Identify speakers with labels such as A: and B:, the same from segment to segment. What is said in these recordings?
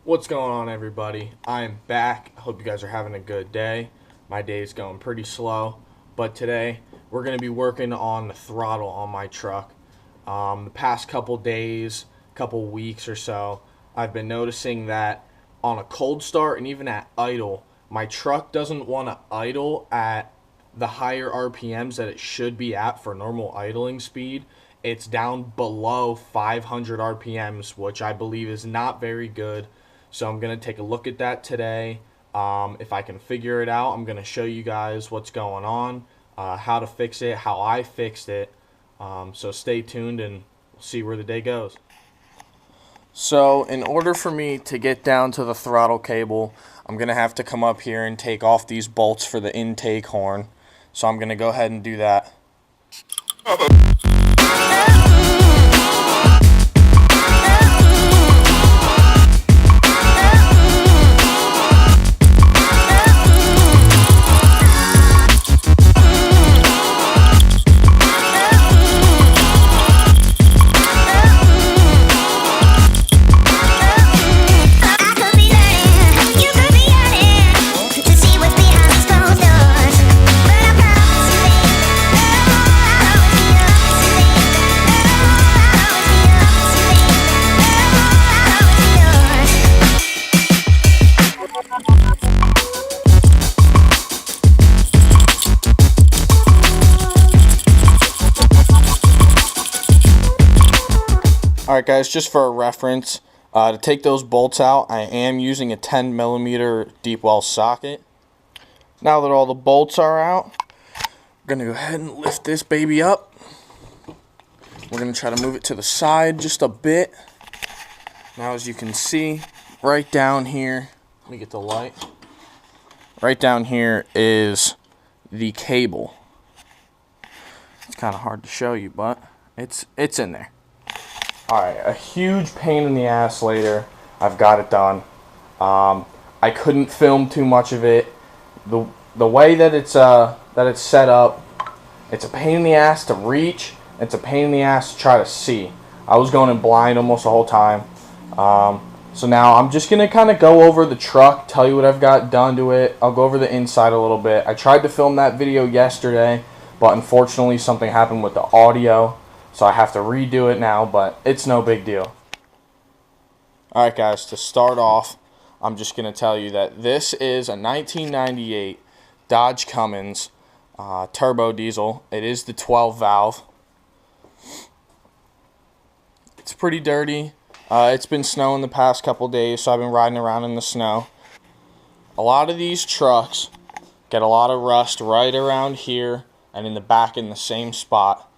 A: What's going on, everybody? I am back. I hope you guys are having a good day. My day is going pretty slow, but today we're going to be working on the throttle on my truck. The past couple days, couple weeks or so, I've been noticing that on a cold start and even at idle, my truck doesn't want to idle at the higher RPMs that it should be at for normal idling speed. It's down below 500 RPMs, which I believe is not very good. So I'm going to take a look at that today. If I can figure it out, I'm going to show you guys what's going on, how to fix it, how I fixed it. So stay tuned and we'll see where the day goes. So in order for me to get down to the throttle cable, I'm going to have to come up here and take off these bolts for the intake horn. So I'm going to go ahead and do that. Alright guys, just for a reference, to take those bolts out, I am using a 10mm deep well socket. Now that all the bolts are out, we're going to go ahead and lift this baby up. We're going to try to move it to the side just a bit. Now as you can see, right down here, let me get the light. Right down here is the cable. It's kind of hard to show you, but it's in there. Alright, a huge pain in the ass later. I've got it done. I couldn't film too much of it. The way that it's set up, it's a pain in the ass to reach. It's a pain in the ass to try to see. I was going in blind almost the whole time. So now I'm just gonna kind of go over the truck, tell you what I've got done to it. I'll go over the inside a little bit. I tried to film that video yesterday, but unfortunately something happened with the audio. So I have to redo it now, but it's no big deal. Alright guys, to start off, I'm just going to tell you that this is a 1998 Dodge Cummins turbo diesel. It is the 12 valve. It's pretty dirty. It's been snowing the past couple days, so I've been riding around in the snow. A lot of these trucks get a lot of rust right around here and in the back in the same spot.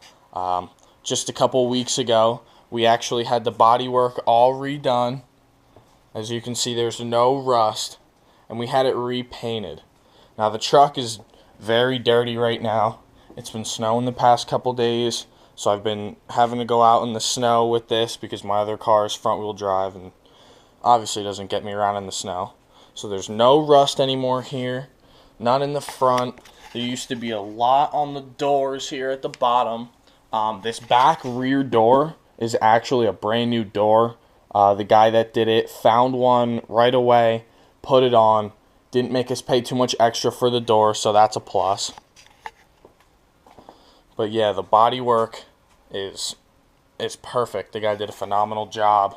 A: Just a couple weeks ago, we actually had the bodywork all redone. As you can see, there's no rust, and we had it repainted. Now the truck is very dirty right now. It's been snowing the past couple days, so I've been having to go out in the snow with this because my other car is front-wheel drive and obviously doesn't get me around in the snow. So there's no rust anymore here, none in the front. There used to be a lot on the doors here at the bottom. This back rear door is actually a brand new door. The guy that did it found one right away, put it on, didn't make us pay too much extra for the door, so that's a plus. But yeah, the body work is perfect. The guy did a phenomenal job.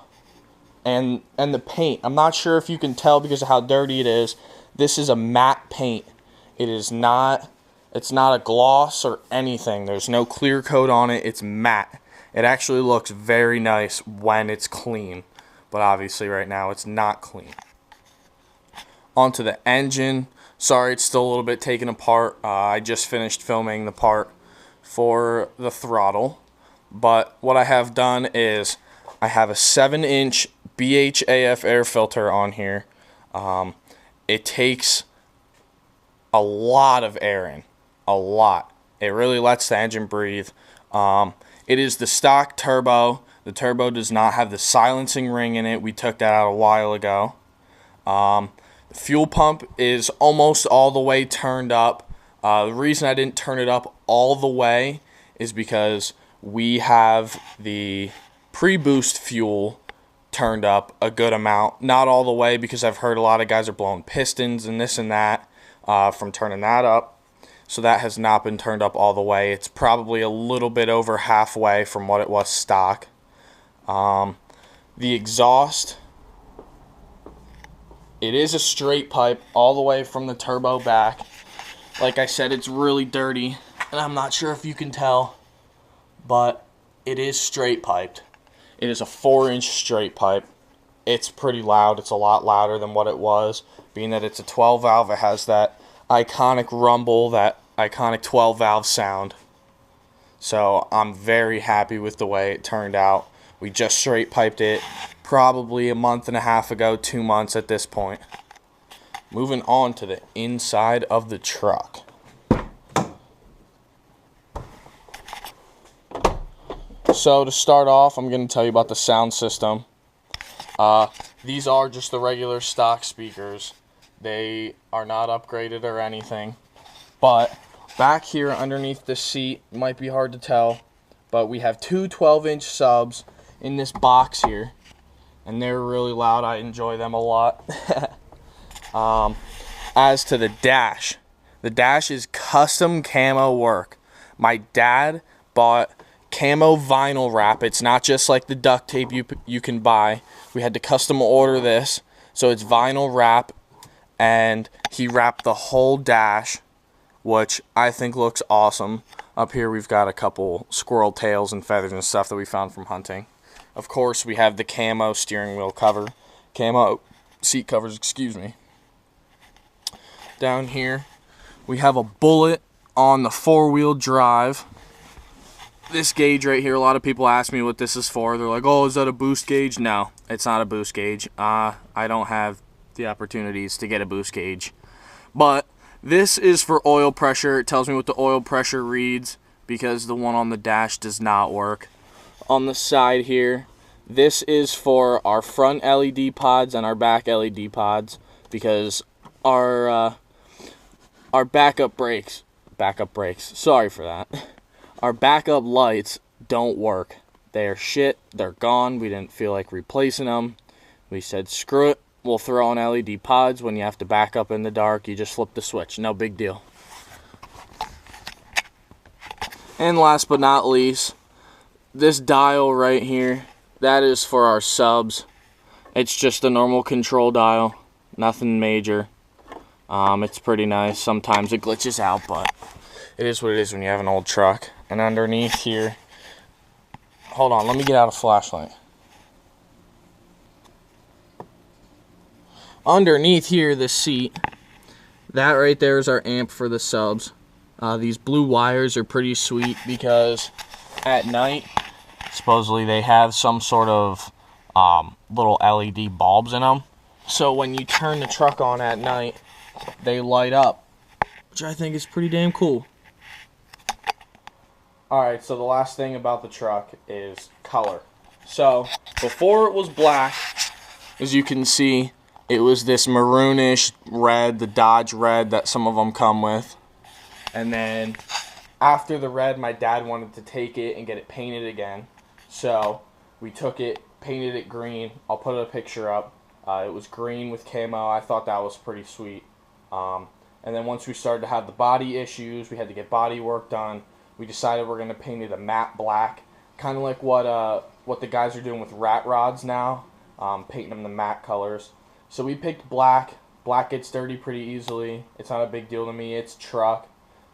A: And the paint, I'm not sure if you can tell because of how dirty it is. This is a matte paint. It's not a gloss or anything. There's no clear coat on it. It's matte. It actually looks very nice when it's clean. But obviously right now it's not clean. Onto the engine. Sorry, it's still a little bit taken apart. I just finished filming the part for the throttle. But what I have done is I have a 7-inch BHAF air filter on here. It takes a lot of air in. A lot. It really lets the engine breathe. It is the stock turbo. The turbo does not have the silencing ring in it. We took that out a while ago. The fuel pump is almost all the way turned up. The reason I didn't turn it up all the way is because we have the pre-boost fuel turned up a good amount. Not all the way, because I've heard a lot of guys are blowing pistons and this and that from turning that up. So that has not been turned up all the way. It's probably a little bit over halfway from what it was stock. The exhaust, it is a straight pipe all the way from the turbo back. Like I said, it's really dirty, and I'm not sure if you can tell, but it is straight piped. It is a 4-inch straight pipe. It's pretty loud. It's a lot louder than what it was. Being that it's a 12 valve, it has that iconic rumble, that iconic 12 valve sound. So I'm very happy with the way it turned out. We just straight piped it probably a month and a half ago, 2 months at this point. Moving on to the inside of the truck. So to start off, I'm going to tell you about the sound system. These are just the regular stock speakers. They are not upgraded or anything. But back here underneath the seat, it might be hard to tell, but we have two 12-inch subs in this box here. And they're really loud. I enjoy them a lot. As to the dash is custom camo work. My dad bought camo vinyl wrap. It's not just like the duct tape you can buy. We had to custom order this, so it's vinyl wrap, and he wrapped the whole dash, which I think looks awesome. Up here we've got a couple squirrel tails and feathers and stuff that we found from hunting. Of course, we have the camo steering wheel cover, camo seat covers, excuse me. Down here we have a bullet on the 4-wheel drive. This gauge right here, a lot of people ask me what this is for. They're like, oh, is that a boost gauge? No, it's not a boost gauge. I don't have the opportunities to get a boost gauge. But this is for oil pressure. It tells me what the oil pressure reads, because the one on the dash does not work. On the side here, this is for our front LED pods and our back LED pods, because our backup brakes, sorry for that. Our backup lights don't work. They're shit. They're gone. We didn't feel like replacing them. We said, screw it. We'll throw on LED pods. When you have to back up in the dark, you just flip the switch. No big deal. And last but not least, this dial right here, that is for our subs. It's just a normal control dial. Nothing major. It's pretty nice. Sometimes it glitches out, but it is what it is when you have an old truck. And underneath here, hold on, let me get out a flashlight. Underneath here, the seat, that right there is our amp for the subs. These blue wires are pretty sweet, because at night, supposedly they have some sort of little LED bulbs in them. So when you turn the truck on at night, they light up, which I think is pretty damn cool. Alright, so the last thing about the truck is color. So, before it was black, as you can see, it was this maroonish red, the Dodge red that some of them come with. And then, after the red, my dad wanted to take it and get it painted again. So, we took it, painted it green. I'll put a picture up. It was green with camo. I thought that was pretty sweet. And then once we started to have the body issues, we had to get body work done. We decided we're going to paint it a matte black, kind of like what the guys are doing with rat rods now, painting them the matte colors. So we picked black. Black gets dirty pretty easily. It's not a big deal to me. It's truck.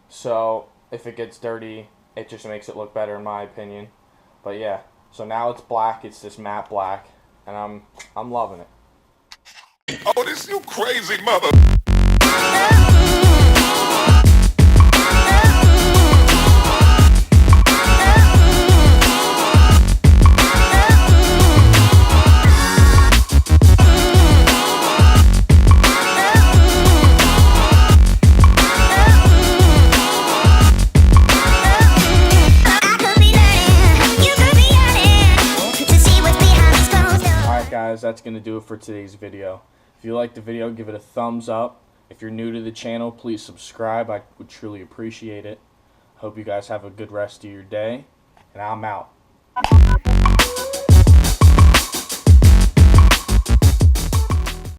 A: So if it gets dirty, it just makes it look better in my opinion. But yeah, so now it's black. It's this matte black, and I'm loving it.
B: Oh, this you crazy mother.
A: That's going to do it for today's video. If you liked the video, give it a thumbs up. If you're new to the channel, please subscribe. I would truly appreciate it. Hope you guys have a good rest of your day, and I'm out.